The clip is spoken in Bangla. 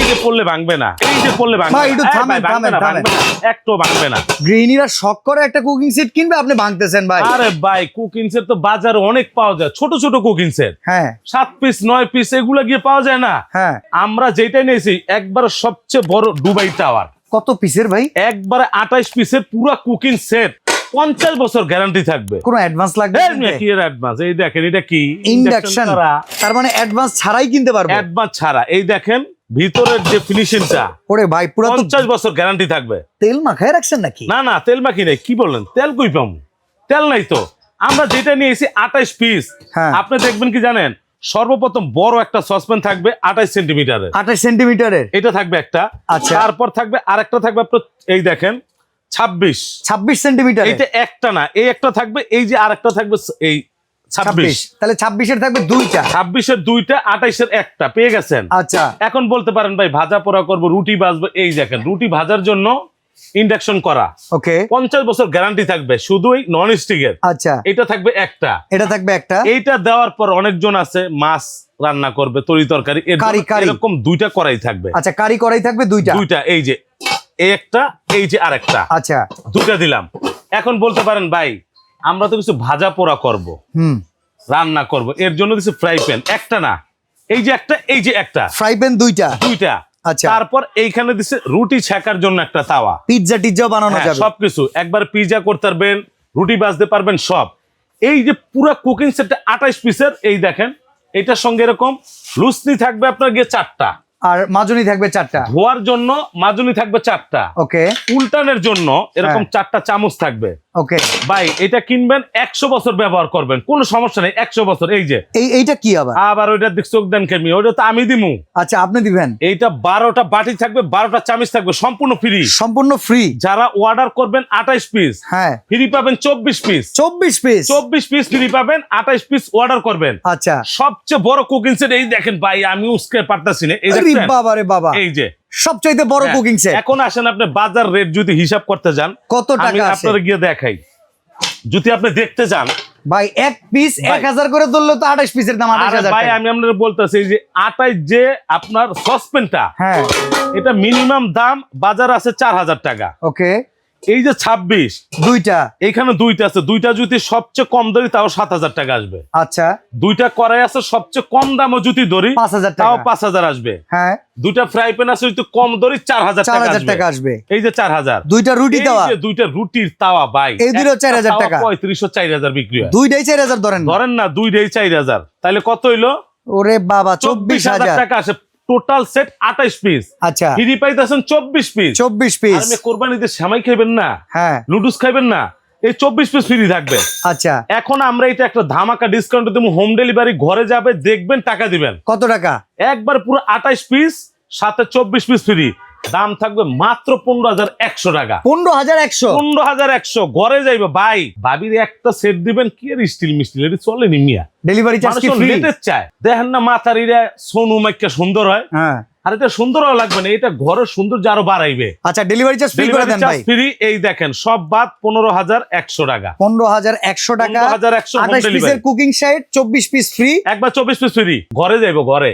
যে পড়লে ভাঙবে না, এই যে পড়লে ভাঙবে ভাই একটু থামেন থামেন থামেন, একটু ভাঙবে না। গৃহিণীরা শখ করে একটা কুকিং সেট কিনবে, আপনি ভাঙতেছেন ভাই। আরে ভাই কুকিং সেট তো বাজারে অনেক পাওয়া যায়, ছোট ছোট কুকিং সেট, হ্যাঁ 7 পিস 9 পিস এগুলা গিয়ে পাওয়া যায় না। হ্যাঁ আমরা যেটা নিয়েছি একবার সবচেয়ে বড় দুবাই টাওয়ার, কত পিসের ভাই? একবারে 28 পিসের পুরো কুকিং সেট, 50 বছর গ্যারান্টি থাকবে। কোনো অ্যাডভান্স লাগবে? কি এর অ্যাডভান্স? এই দেখেন এটা কি ইন্ডাকশন, তার মানে অ্যাডভান্স ছাড়াই কিনতে পারবো? অ্যাডভান্স ছাড়া। এই দেখেন ভিতরের যে ফিনিশিংটা, ওরে ভাই পুরো 50 বছর গ্যারান্টি থাকবে। তেল মাখায় রাখছেন নাকি? না না তেল মাখি নাই। কি বললেন? তেল কই পাবো? তেল নাই তো। আমরা যেটা নিয়েছি 28 পিস, আপনি দেখবেন কি জানেন, সর্বপ্রথম বড় একটা সসপ্যান থাকবে 28 সেন্টিমিটারের, 28 সেন্টিমিটারের এটা থাকবে একটা। আচ্ছা, তারপর থাকবে আরেকটা থাকবে আপনার, এই দেখেন 26 সেন্টিমিটার। এইটা একটা না, এই একটা থাকবে, এই যে আরেকটা থাকবে এই 26। তাহলে 26 এর থাকবে দুইটা, 26 এর দুইটা, 28 এর একটা, পেয়ে গেছেন। আচ্ছা এখন বলতে পারেন ভাই ভাজা পোড়া করবো, রুটি ভাজবো, এই দেখেন রুটি ভাজার জন্য ইন্ডাকশন করা, ওকে 50 বছর গ্যারান্টি থাকবে, শুধুই নন স্টিকের। আচ্ছা এটা থাকবে একটা, এটা থাকবে একটা। এইটা দেওয়ার পর অনেকজন আছে মাছ রান্না করবে, তরি তরকারি, এরকম দুইটা কড়াই থাকবে। আচ্ছা কারি কড়াই থাকবে দুইটা, এই যে এই একটা, এই যে আরেকটা, আচ্ছা দুইটা দিলাম। এখন বলতে পারেন ভাই আমরা তো কিছু ভাজা পোড়া করব, রান্না করব, এর জন্য কিছু ফ্রাই প্যান, একটা না, এই যে একটা, এই যে একটা ফ্রাই প্যান দুইটা। আচ্ছা তারপর এইখানে দিছে রুটি ছেকার জন্য একটা তাওয়া, পিৎজা টিজ্জা বানানো যাবে, সবকিছু একবার পিৎজা করতে পারবেন, রুটি ভাজতে পারবেন সব। এই যে পুরো কুকিং সেটটা 28 পিসের, এই দেখেন এটার সঙ্গে এরকম লুসনি থাকবে আপনার গিয়ে 4টা, আর মাজনি থাকবে 4টা, ধোয়ার জন্য মাজনি থাকবে 4টা, ওকে উল্টানের জন্য এরকম 4টা চামচ থাকবে। ওকে ভাই এটা কিনবেন 100 বছর ব্যবহার করবেন, কোনো সমস্যা নেই, 100 বছর। এই যে এইটা কি আবার ওইটা দিক চোখ দেন কেমি, ওইটা তো আমি দিমু। আচ্ছা আপনি দিবেন। এইটা 12টা বাটি থাকবে, 12টা চামচ থাকবে, সম্পূর্ণ ফ্রি, সম্পূর্ণ ফ্রি। যারা অর্ডার করবেন 28 পিস, হ্যাঁ ফ্রি পাবেন 24 পিস, 24 পিস ফ্রি পাবেন, 28 পিস অর্ডার করবেন। আচ্ছা সবচেয়ে বড় কুকিং সেট, এই দেখেন ভাই আমি উস্কে পারতাছি না, এই দেখেন বাবা রে বাবা, এই যে সবচাইতে বড় কুকিং সেট। এখন আসেন আপনি বাজার রেট যদি হিসাব করতে যান কত টাকা আছে আপনারা গিয়ে দেখাই, যদি আপনি দেখতে যান ভাই এক পিস 1000 করে ধরলে তো 28 পিসের দাম 28000 ভাই। আমি আপনাদের বলতেছি যে 28 যে আপনার সসপেনটা, হ্যাঁ এটা মিনিমাম দাম বাজার আছে 4000 টাকা, ওকে। এই যে 26 দুইটা, এখানে দুইটা আছে, দুইটা যদি সবচেয়ে কম ধরি তাও 7000 টাকা আসবে। আচ্ছা দুইটা কড়াই আছে সবচেয়ে কম দামও যদি ধরি 5000 টাকা, তাও 5000 আসবে। হ্যাঁ দুইটা ফ্রাই প্যান আছে যদি কম ধরি 4000 টাকা আসবে। এই যে 4000। দুইটা রুটি তাওয়া, এই যে দুইটা রুটির তাওয়া ভাই, এই দুটো 4000 টাকা, 3500 4000 বিক্রি হয়। দুইটাই 4000 ধরেন না, দুইটাই 4000, তাহলে কত হইলো? ওরে বাবা 24000 টাকা আসে। টোটাল সেট 28 পিস, আচ্ছা ফ্রি পাইতেছেন 24 পিস। 24 পিস। আপনি কোরবানিতে সেমাই খাইবেন না, হ্যাঁ নুডলস খাইবেন না, এই 24 পিস ফ্রি থাকবে। আচ্ছা এখন আমরা এটা একটা ধামাকা ডিসকাউন্ট দেবো, হোম ডেলিভারি, ঘরে যাবে দেখবেন, টাকা দিবেন। কত টাকা? একবার পুরো 28 পিস সাথে 24 পিস ফ্রি, দাম থাকবে মাত্র 15100 টাকা। 15100 ঘরে যাইবে ভাই। ভাবির একটা সেট দিবেন, কি আর স্টিল মিস্টিল এটা চলেনি মিয়া, ডেলিভারি চার্জ কি ফ্রি? চায় দেখেন না মাথার ইরা সোনু মাইকা সুন্দর হয়, হ্যাঁ আর এটা সুন্দরও লাগবে না, এটা ঘরের সৌন্দর্য আরো বাড়াইবে। আচ্ছা ডেলিভারি চার্জ ফ্রি করে দেন ভাই। ফ্রি, এই দেখেন সব বাদ 15100 টাকা, 15100 টাকা, 15100 28 পিসের কুকিং সেট 24 পিস ফ্রি, একবার 24 পিস ফ্রি, ঘরে যাইবো ঘরে।